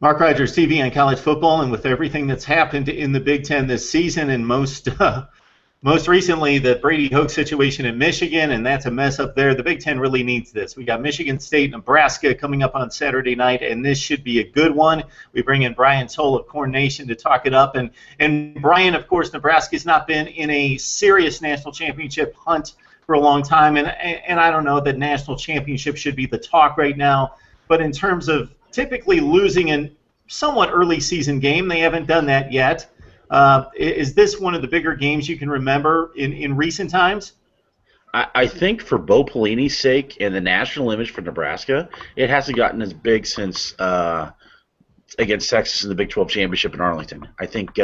Mark Rogers TV on college football, and with everything that's happened in the Big Ten this season, and most recently the Brady Hoke situation in Michigan, and that's a mess up there. The Big Ten really needs this. We got Michigan State, Nebraska coming up on Saturday night, and this should be a good one. We bring in Brian Towle of SB Nation to talk it up, and Brian, of course, Nebraska's not been in a serious national championship hunt for a long time, and I don't know that national championship should be the talk right now, but in terms of typically losing a somewhat early season game. They haven't done that yet. Is this one of the bigger games you can remember in recent times? I think for Bo Pelini's sake and the national image for Nebraska, it hasn't gotten as big since against Texas in the Big 12 championship in Arlington. I think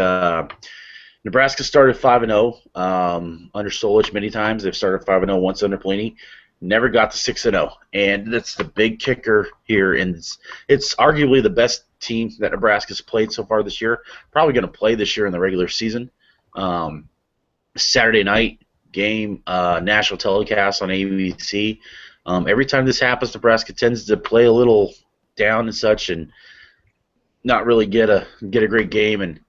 Nebraska started 5-0 under Solich many times. They've started 5-0 once under Pelini. Never got to 6-0, and that's the big kicker here. And it's arguably the best team that Nebraska's played so far this year. Probably going to play this year in the regular season. Saturday night game, national telecast on ABC. Every time this happens, Nebraska tends to play a little down and such, and not really get a great game. And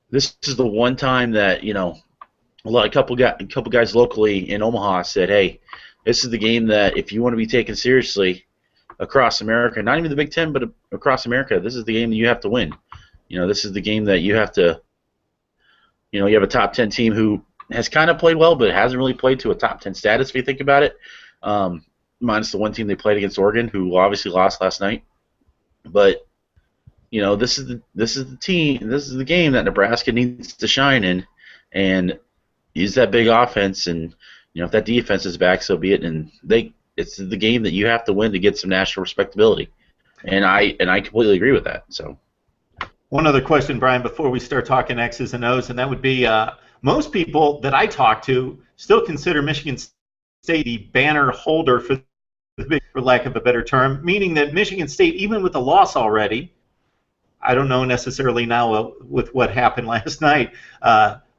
this is the one time that a couple guys locally in Omaha said, "Hey, this is the game that if you want to be taken seriously across America, not even the Big Ten, but across America, this is the game that you have to win. This is the game that you have to, you have a top 10 team who has kind of played well, but hasn't really played to a top 10 status if you think about it, minus the one team they played against Oregon, who obviously lost last night. But, this is the team, this is the game that Nebraska needs to shine in and use that big offense, and if that defense is back, so be it. And it's the game that you have to win to get some national respectability, and I completely agree with that. So, one other question, Brian, before we start talking X's and O's, and that would be most people that I talk to still consider Michigan State the banner holder for the Big, for lack of a better term, meaning that Michigan State, even with a loss already, I don't know necessarily now with what happened last night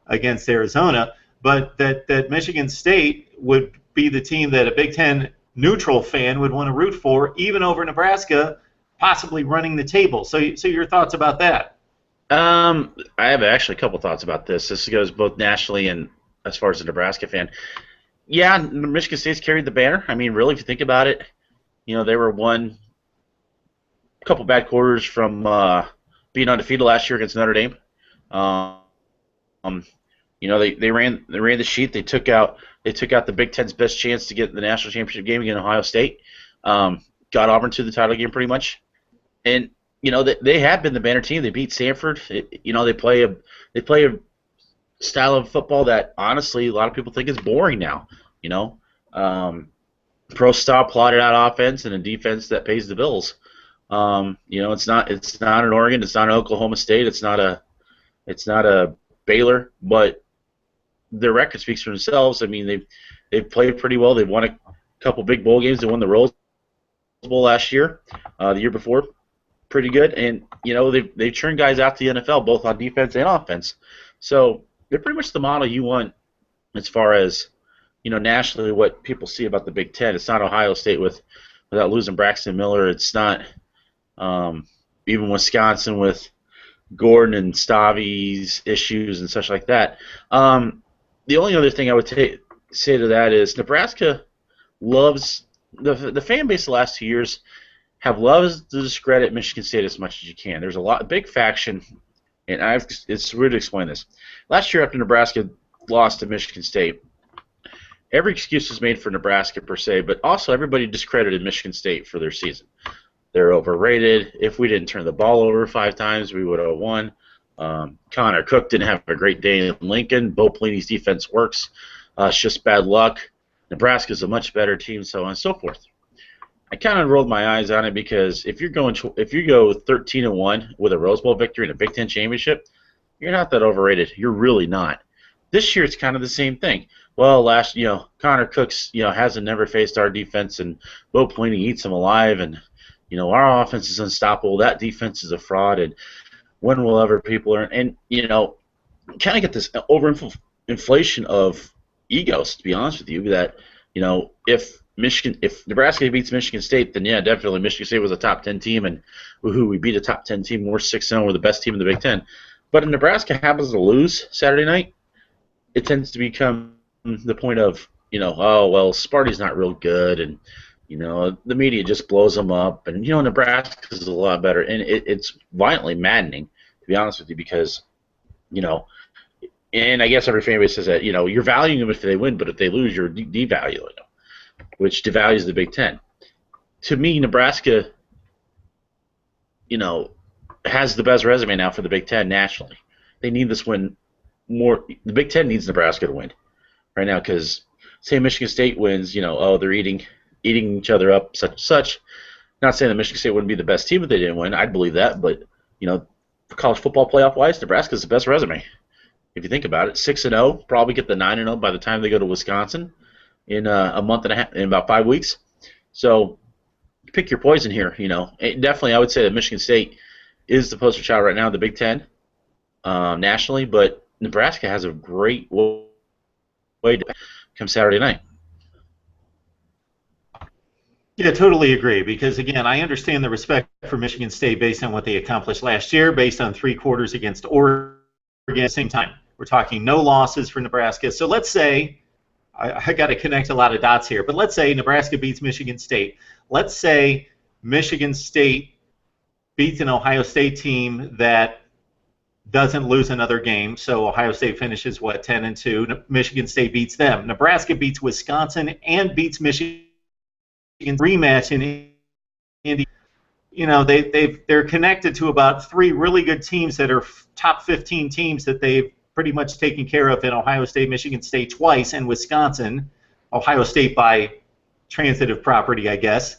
against Arizona, but that Michigan State would be the team that a Big Ten neutral fan would want to root for, even over Nebraska, possibly running the table. So your thoughts about that? I have actually a couple thoughts about this. This goes both nationally and as far as a Nebraska fan. Yeah, Michigan State's carried the banner. I mean, really, if you think about it, they were one couple bad quarters from being undefeated last year against Notre Dame. They ran the sheet. They took out the Big Ten's best chance to get the national championship game against Ohio State. Got Auburn to the title game pretty much, and they have been the banner team. They beat Stanford. They play a style of football that honestly a lot of people think is boring now. Pro style plotted out offense and a defense that pays the bills. It's not an Oregon. It's not an Oklahoma State. It's not a Baylor, but their record speaks for themselves. I mean, they've played pretty well. They've won a couple big bowl games. They won the Rose Bowl last year, the year before, pretty good. And they've churned guys out to the NFL both on defense and offense. So they're pretty much the model you want as far as nationally what people see about the Big Ten. It's not Ohio State without losing Braxton Miller. It's not even Wisconsin with Gordon and Stavi's issues and such like that. The only other thing I would say to that is Nebraska loves the fan base the last 2 years have loved to discredit Michigan State as much as you can. There's a big faction, and it's weird to explain this. Last year after Nebraska lost to Michigan State, every excuse was made for Nebraska per se, but also everybody discredited Michigan State for their season. They're overrated. If we didn't turn the ball over 5 times, we would have won. Connor Cook didn't have a great day in Lincoln. Bo Pelini's defense works. It's just bad luck. Nebraska's a much better team, so on and so forth. I kind of rolled my eyes on it because if you go 13-1 with a Rose Bowl victory and a Big Ten championship, you're not that overrated. You're really not. This year it's kind of the same thing. Well, Connor Cook's hasn't never faced our defense, and Bo Pelini eats him alive, and our offense is unstoppable. That defense is a fraud, and when will ever people learn? And kind of get this overinflation of egos. To be honest with you, that if if Nebraska beats Michigan State, then yeah, definitely Michigan State was a top 10 team, and woohoo, we beat a top 10 team. We're 6-0, we're the best team in the Big Ten. But if Nebraska happens to lose Saturday night, it tends to become the point of, oh, well, Sparty's not real good, and, the media just blows them up, and, Nebraska's a lot better. And it's violently maddening, to be honest with you, because, and I guess every fan base says that, you're valuing them if they win, but if they lose, you're devaluing them, which devalues the Big Ten. To me, Nebraska, has the best resume now for the Big Ten nationally. They need this win more. The Big Ten needs Nebraska to win right now, because say Michigan State wins, they're eating each other up, such and such. Not saying that Michigan State wouldn't be the best team if they didn't win. I'd believe that, but for college football playoff wise, Nebraska's the best resume. If you think about it, 6-0, probably get the 9-0 by the time they go to Wisconsin in a month and a half, in about 5 weeks. So pick your poison here. Definitely, I would say that Michigan State is the poster child right now in the Big Ten nationally, but Nebraska has a great way to come Saturday night. Yeah, totally agree, because, again, I understand the respect for Michigan State based on what they accomplished last year, based on 3 quarters against Oregon at the same time. We're talking no losses for Nebraska. So let's say, I got to connect a lot of dots here, but let's say Nebraska beats Michigan State. Let's say Michigan State beats an Ohio State team that doesn't lose another game. So Ohio State finishes, 10-2. Michigan State beats them. Nebraska beats Wisconsin and beats Michigan. Rematch in Indy. They're connected to about 3 really good teams that are top 15 teams that they've pretty much taken care of in Ohio State, Michigan State twice, and Wisconsin. Ohio State by transitive property, I guess.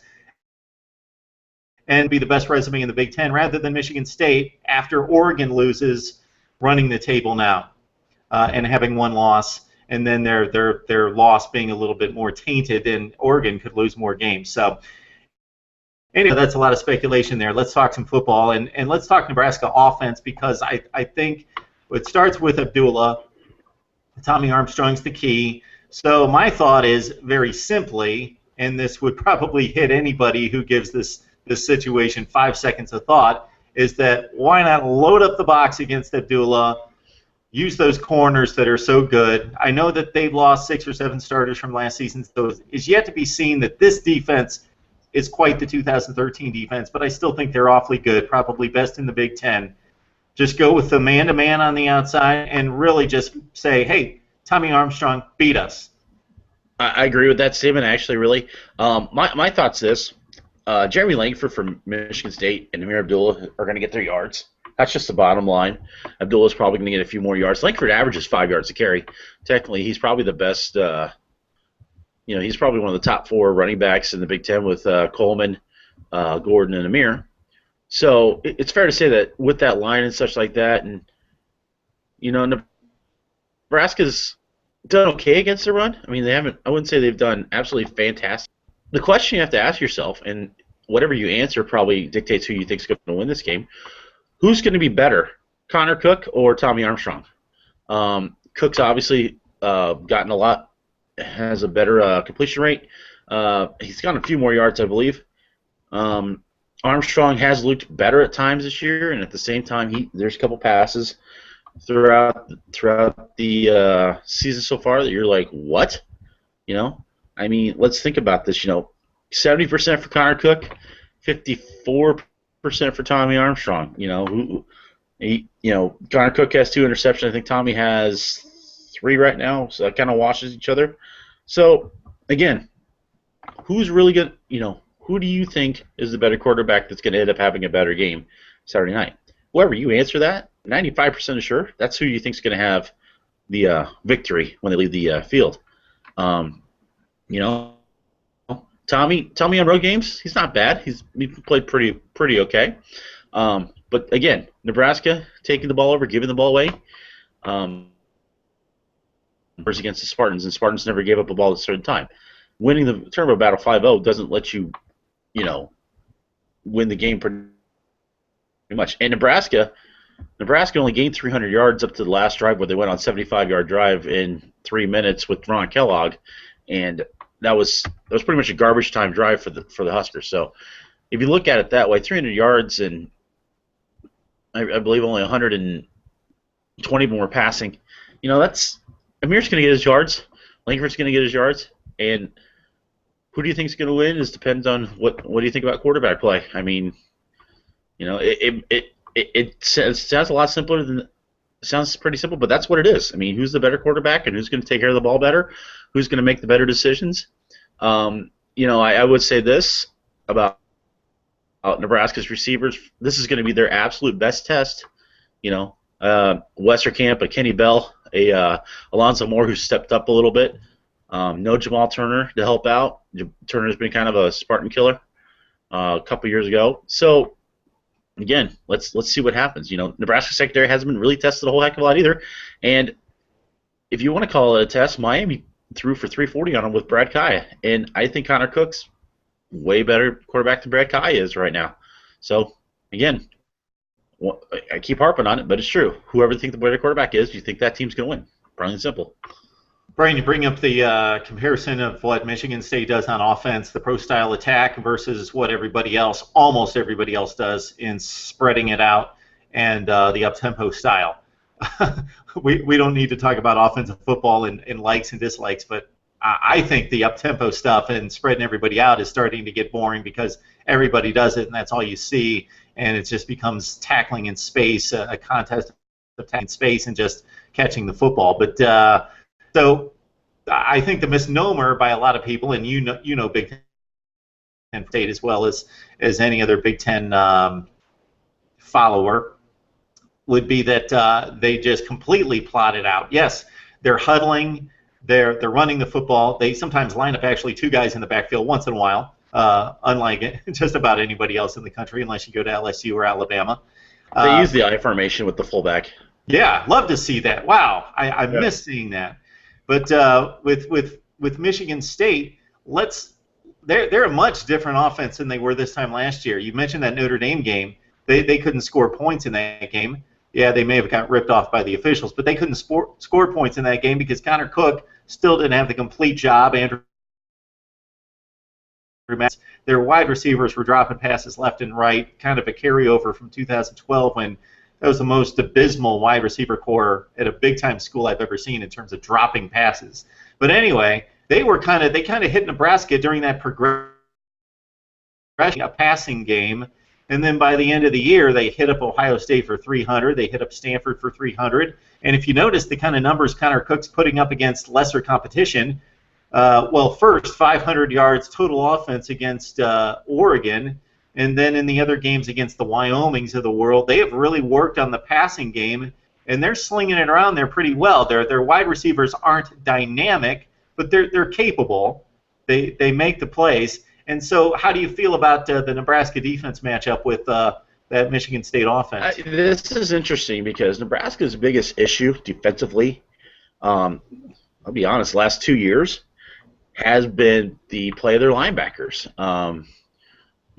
And be the best resume in the Big Ten, rather than Michigan State, after Oregon loses, running the table now and having 1 loss, and then their loss being a little bit more tainted, and Oregon could lose more games. So anyway, that's a lot of speculation there. Let's talk some football, and let's talk Nebraska offense, because I think it starts with Abdullah. Tommy Armstrong's the key. So my thought is, very simply, and this would probably hit anybody who gives this situation 5 seconds of thought, is that why not load up the box against Abdullah, use those corners that are so good. I know that they've lost 6 or 7 starters from last season, so it's yet to be seen that this defense is quite the 2013 defense, but I still think they're awfully good, probably best in the Big Ten. Just go with the man-to-man on the outside and really just say, hey, Tommy Armstrong, beat us. I agree with that statement, actually, really. My thought's this. Jeremy Langford from Michigan State and Ameer Abdullah are going to get their yards. That's just the bottom line. Abdullah's probably going to get a few more yards. Langford averages 5 yards a carry. Technically, he's probably the best. He's probably one of the top 4 running backs in the Big Ten with Coleman, Gordon, and Ameer. So it's fair to say that with that line and such like that, and Nebraska's done okay against the run. I mean, they haven't. I wouldn't say they've done absolutely fantastic. The question you have to ask yourself, and whatever you answer probably dictates who you think is going to win this game. Who's going to be better, Connor Cook or Tommy Armstrong? Cook's obviously gotten a lot, has a better completion rate. He's gotten a few more yards, I believe. Armstrong has looked better at times this year, and at the same time, there's a couple passes throughout the season so far that you're like, what? I mean, let's think about this. 70% for Connor Cook, 54% for Tommy Armstrong. Connor Cook has 2 interceptions. I think Tommy has 3 right now, so that kind of washes each other. So again, who's really good? Who do you think is the better quarterback that's going to end up having a better game Saturday night? Whoever you answer that, 95% sure that's who you think is going to have the victory when they leave the field. Tommy on road games, he's not bad. He played pretty okay. But again, Nebraska taking the ball over, giving the ball away. Against the Spartans, and Spartans never gave up a ball at a certain time. Winning the tournament battle 5-0 doesn't let you, win the game pretty much. And Nebraska only gained 300 yards up to the last drive where they went on a 75-yard drive in 3 minutes with Ron Kellogg. And that was pretty much a garbage time drive for the Huskers. So if you look at it that way, 300 yards and I believe only 120 more passing. You know, that's Ameer's going to get his yards. Langford's going to get his yards, and who do you think is going to win? Depends on what do you think about quarterback play. I mean, you know, it sounds a lot simpler than. Sounds pretty simple, but that's what it is. I mean, who's the better quarterback and who's going to take care of the ball better? Who's going to make the better decisions? You know, I would say this about Nebraska's receivers. This is going to be their absolute best test. You know, Westerkamp, a Kenny Bell, a Alonzo Moore who stepped up a little bit. No Jamal Turner to help out. Turner's been kind of a Spartan killer a couple years ago. So, again, let's see what happens. You know, Nebraska secondary hasn't been really tested a whole heck of a lot either. And if you want to call it a test, Miami threw for 340 on him with Brad Kaya. And I think Connor Cook's way better quarterback than Brad Kaya is right now. So, again, I keep harping on it, but it's true. Whoever you think the better quarterback is, you think that team's going to win. Plain and simple. Brian, you bring up the comparison of what Michigan State does on offense, the pro-style attack, versus what almost everybody else does in spreading it out and the up-tempo style. we don't need to talk about offensive football and likes and dislikes, but I think the up-tempo stuff and spreading everybody out is starting to get boring because everybody does it, and that's all you see, and it just becomes tackling in space, a contest of tackling in space and just catching the football. But so I think the misnomer by a lot of people, and you know Big Ten State as well as any other Big Ten follower, would be that they just completely plotted out. Yes, they're huddling, they're running the football. They sometimes line up actually two guys in the backfield once in a while, unlike just about anybody else in the country, unless you go to LSU or Alabama. They use the I formation with the fullback. Yeah, love to see that. Wow, I miss seeing that. But with Michigan State, they're a much different offense than they were this time last year. You mentioned that Notre Dame game. They couldn't score points in that game. Yeah, they may have got ripped off by the officials, but they couldn't score points in that game because Connor Cook still didn't have the complete job. Their wide receivers were dropping passes left and right, kind of a carryover from 2012 when that was the most abysmal wide receiver core at a big-time school I've ever seen in terms of dropping passes. But anyway, they kind of hit Nebraska during that progression, a passing game, and then by the end of the year, they hit up Ohio State for 300, they hit up Stanford for 300, and if you notice the kind of numbers Connor Cook's putting up against lesser competition, first 500 yards total offense against Oregon. And then in the other games against the Wyomings of the world, they have really worked on the passing game, and they're slinging it around there pretty well. Their wide receivers aren't dynamic, but they're capable. They make the plays. And so how do you feel about the Nebraska defense matchup with that Michigan State offense? This is interesting because Nebraska's biggest issue defensively, I'll be honest, last 2 years, has been the play of their linebackers.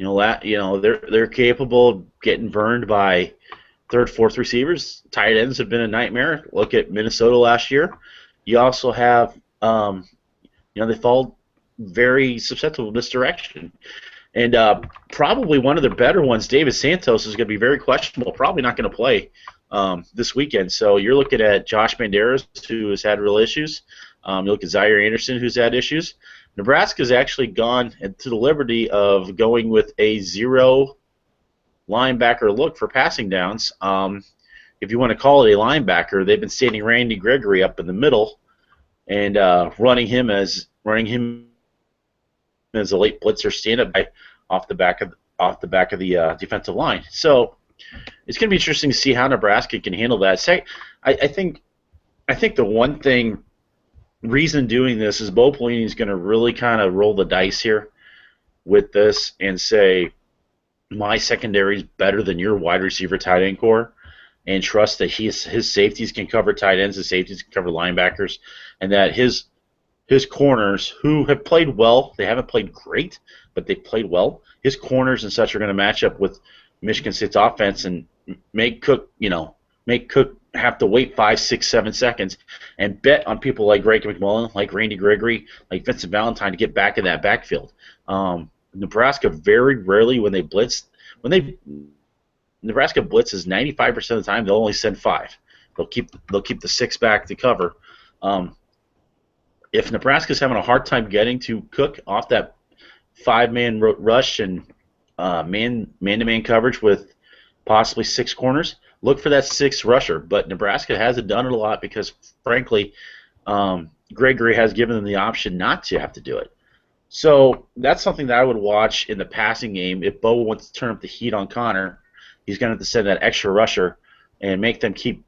They're capable of getting burned by third, fourth receivers. Tight ends have been a nightmare. Look at Minnesota last year. You also have, they fall very susceptible to misdirection. And probably one of the better ones, David Santos, is going to be very questionable. Probably not going to play this weekend. So you're looking at Josh Banderas, who has had real issues. You look at Zaire Anderson, who's had issues. Nebraska's actually gone to the liberty of going with a zero linebacker look for passing downs. If you want to call it a linebacker, they've been standing Randy Gregory up in the middle and running him as a late blitzer stand-up guy off the back of the defensive line. So it's going to be interesting to see how Nebraska can handle that. I think the one reason doing this is Bo Pelini is going to really kind of roll the dice here with this and say my secondary is better than your wide receiver tight end core, and trust that his safeties can cover tight ends, his safeties can cover linebackers, and that his corners, who have played well, they haven't played great, but they've played well, his corners and such are going to match up with Michigan State's offense and make Cook, make Cook have to wait 5, 6, 7 seconds, and bet on people like Greg McMullen, like Randy Gregory, like Vincent Valentine to get back in that backfield. Nebraska very rarely when they blitz, Nebraska blitzes 95% of the time, they'll only send 5. They'll keep the 6 back to cover. If Nebraska's having a hard time getting to Cook off that 5-man rush and man-to-man coverage with possibly 6 corners, look for that 6th rusher. But Nebraska hasn't done it a lot because, frankly, Gregory has given them the option not to have to do it. So that's something that I would watch in the passing game. If Bo wants to turn up the heat on Connor, he's going to have to send that extra rusher and make them keep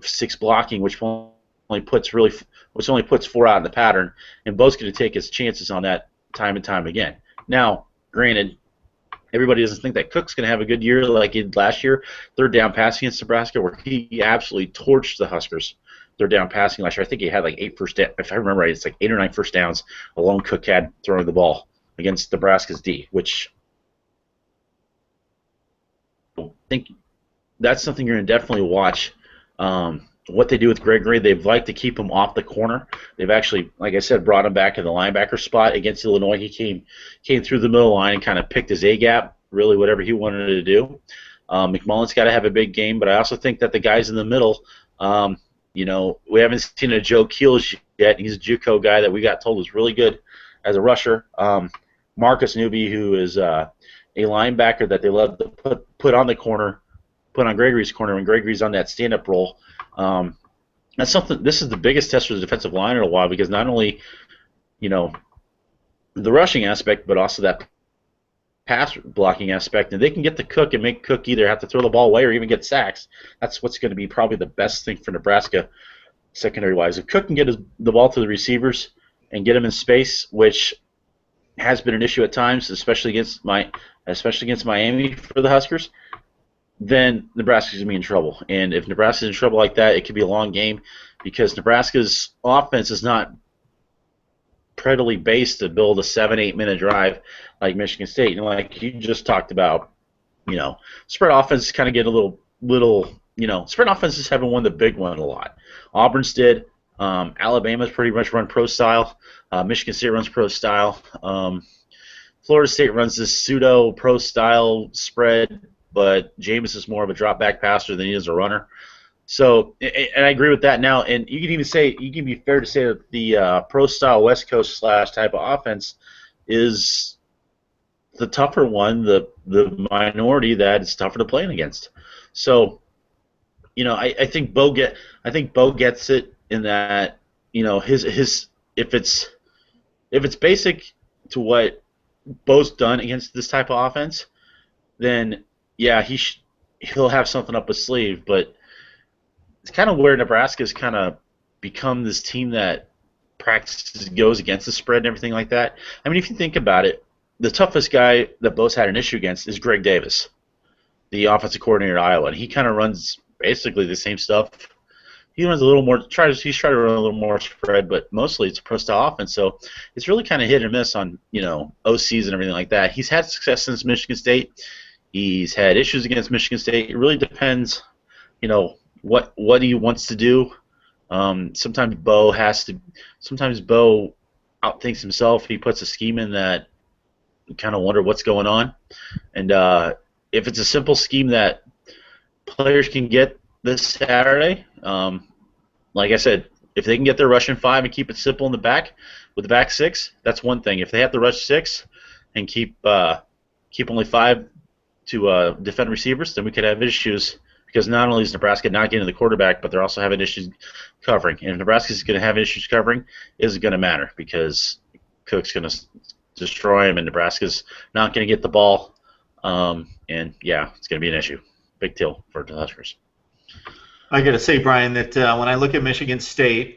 6 blocking, which only puts 4 out in the pattern. And Bo's going to take his chances on that time and time again. Now, granted, everybody doesn't think that Cook's going to have a good year like he did last year. 3rd down passing against Nebraska, where he absolutely torched the Huskers. 3rd down passing last year. I think he had like 8 first down. If I remember right, it's like 8 or 9 first downs alone Cook had throwing the ball against Nebraska's D, which I think that's something you're going to definitely watch. What they do with Gregory, they've liked to keep him off the corner. They've actually, like I said, brought him back in the linebacker spot against Illinois. He came through the middle line and kind of picked his A-gap, really whatever he wanted to do. McMullen's got to have a big game, but I also think that the guys in the middle, we haven't seen a Joe Keels yet. He's a JUCO guy that we got told was really good as a rusher. Marcus Newby, who is a linebacker that they love to put on the corner, put on Gregory's corner when Gregory's on that stand-up roll. That's something. This is the biggest test for the defensive line in a while because not only, the rushing aspect, but also that pass blocking aspect, and they can get the Cook and make Cook either have to throw the ball away or even get sacks. That's what's going to be probably the best thing for Nebraska secondary-wise. If Cook can get the ball to the receivers and get them in space, which has been an issue at times, especially against Miami for the Huskers, then Nebraska's going to be in trouble. And if Nebraska's in trouble like that, it could be a long game because Nebraska's offense is not prettily based to build a 7-8 minute drive like Michigan State. And like you just talked about, spread offenses kind of get a little, spread offenses haven't won the big one a lot. Auburn's did. Alabama's pretty much run pro style. Michigan State runs pro style. Florida State runs this pseudo pro style spread, but Jameis is more of a drop back passer than he is a runner. So, and I agree with that now. And you can be fair to say that the pro style West Coast / type of offense is the tougher one, the minority that it's tougher to play against. So, I think Bo gets it in that, his if it's basic to what Bo's done against this type of offense, then yeah, he'll have something up his sleeve. But it's kind of where Nebraska's kind of become this team that goes against the spread and everything like that. I mean, if you think about it, the toughest guy that Bo's had an issue against is Greg Davis, the offensive coordinator at Iowa, and he kind of runs basically the same stuff. He runs a little more. He's trying to run a little more spread, but mostly it's a pro style offense. So it's really kind of hit or miss on OCs and everything like that. He's had success since Michigan State. He's had issues against Michigan State. It really depends, what he wants to do. Sometimes Bo outthinks himself. He puts a scheme in that you kind of wonder what's going on. And if it's a simple scheme that players can get this Saturday, like I said, if they can get their rush in 5 and keep it simple in the back with the back 6, that's one thing. If they have to rush 6 and keep only 5 to defend receivers, then we could have issues because not only is Nebraska not getting the quarterback, but they're also having issues covering. And if Nebraska's going to have issues covering, is going to matter because Cook's going to destroy him and Nebraska's not going to get the ball. And yeah, it's going to be an issue. Big deal for the Huskers. I got to say, Brian, that when I look at Michigan State,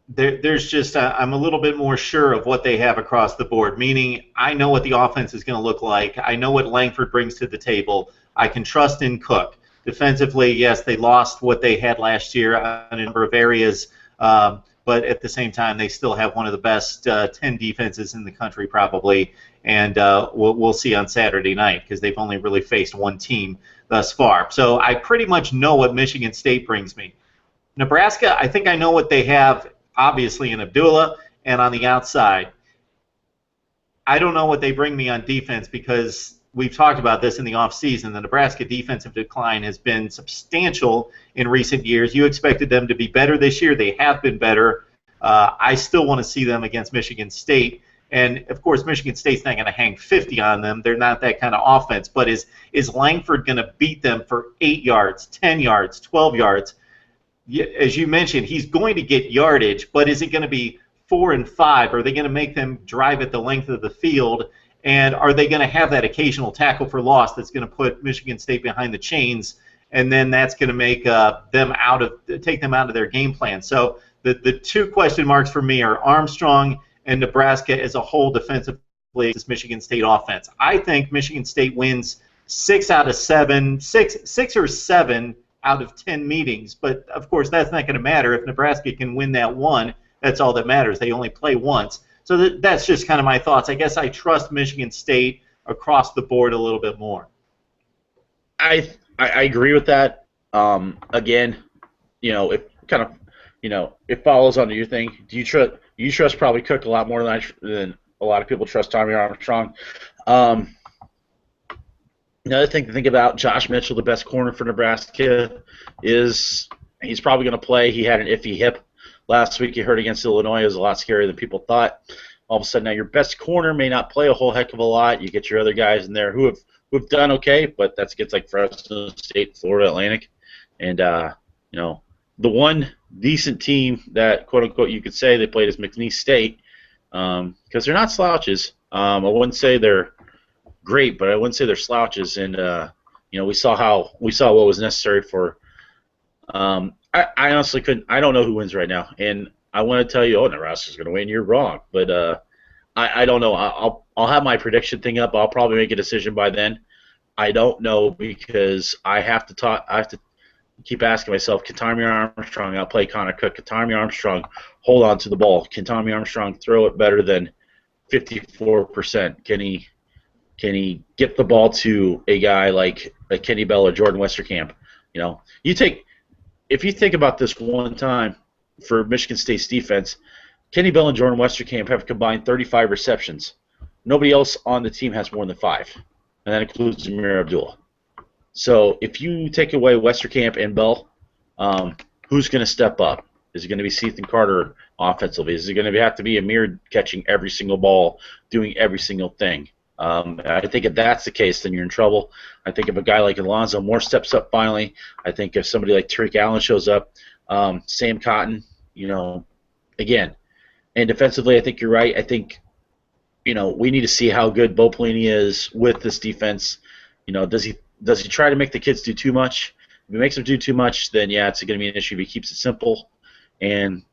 there's just I'm a little bit more sure of what they have across the board, meaning I know what the offense is going to look like. I know what Langford brings to the table. I can trust in Cook. Defensively, yes, they lost what they had last year on a number of areas, but at the same time, they still have one of the best 10 defenses in the country probably. and we'll see on Saturday night because they've only really faced one team thus far. So I pretty much know what Michigan State brings me. Nebraska, I think I know what they have, obviously, in Abdullah and on the outside. I don't know what they bring me on defense because we've talked about this in the offseason. The Nebraska defensive decline has been substantial in recent years. You expected them to be better this year. They have been better. I still want to see them against Michigan State. And, of course, Michigan State's not going to hang 50 on them. They're not that kind of offense. But is Langford going to beat them for 8 yards, 10 yards, 12 yards? As you mentioned, he's going to get yardage, but is it going to be 4 and 5? Are they going to make them drive at the length of the field? And are they going to have that occasional tackle for loss that's going to put Michigan State behind the chains, and then that's going to make take them out of their game plan? So the two question marks for me are Armstrong and Nebraska as a whole defensively, this Michigan State offense. I think Michigan State wins 6 or 7 out of 10 meetings, but of course that's not going to matter. If Nebraska can win that one, that's all that matters. They only play once. So that's just kind of my thoughts. I guess I trust Michigan State across the board a little bit more. I agree with that. Again, it kind of, it follows onto your thing. Do you trust probably Cook a lot more than a lot of people trust Tommy Armstrong? Another thing to think about, Josh Mitchell, the best corner for Nebraska, is he's probably going to play. He had an iffy hip last week. He hurt against Illinois. It was a lot scarier than people thought. All of a sudden, now your best corner may not play a whole heck of a lot. You get your other guys in there who have done okay, but that's against like Fresno State, Florida Atlantic, and the one decent team that quote unquote you could say they played is McNeese State, because they're not slouches. I wouldn't say they're great, but I wouldn't say they're slouches. And we saw what was necessary for. I honestly couldn't. I don't know who wins right now, and I want to tell you, Nebraska's going to win. You're wrong, but I don't know. I'll have my prediction thing up. I'll probably make a decision by then. I don't know because I have to keep asking myself: can Tommy Armstrong outplay Connor Cook? Can Tommy Armstrong hold on to the ball? Can Tommy Armstrong throw it better than 54%? Can he get the ball to a guy like Kenny Bell or Jordan Westerkamp? If you think about this one time for Michigan State's defense, Kenny Bell and Jordan Westerkamp have combined 35 receptions. Nobody else on the team has more than 5, and that includes Ameer Abdullah. So if you take away Westerkamp and Bell, who's going to step up? Is it going to be Ethan Carter offensively? Is it going to have to be Ameer catching every single ball, doing every single thing? I think if that's the case, then you're in trouble. I think if a guy like Alonzo Moore steps up finally, I think if somebody like Tariq Allen shows up, Sam Cotton, again. And defensively, I think you're right. I think, we need to see how good Bo Pelini is with this defense. Does he try to make the kids do too much? If he makes them do too much, then yeah, it's going to be an issue. If he keeps it simple, and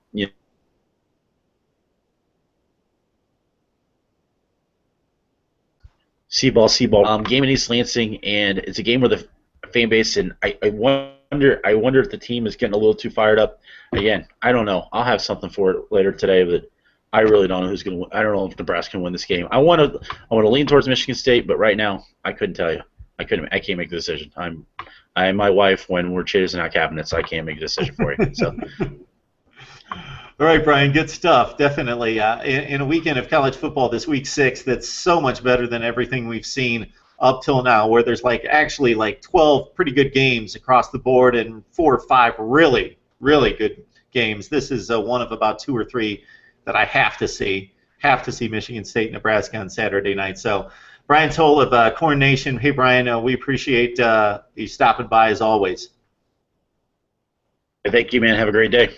C-ball. Game in East Lansing, and it's a game where the fan base, and I wonder if the team is getting a little too fired up. Again, I don't know. I'll have something for it later today, but I really don't know who's going to win. I don't know if Nebraska can win this game. I want to lean towards Michigan State, but right now I couldn't tell you. I can't make the decision. I'm my wife when we're chasing out cabinets. I can't make a decision for you. So. All right, Brian, good stuff, definitely. In a weekend of college football, this week 6, that's so much better than everything we've seen up till now, where there's actually 12 pretty good games across the board and 4 or 5 really, really good games. This is one of about 2 or 3 that I have to see Michigan State, Nebraska on Saturday night. So, Brian Towle of Corn Nation. Hey, Brian, we appreciate you stopping by as always. Thank you, man. Have a great day.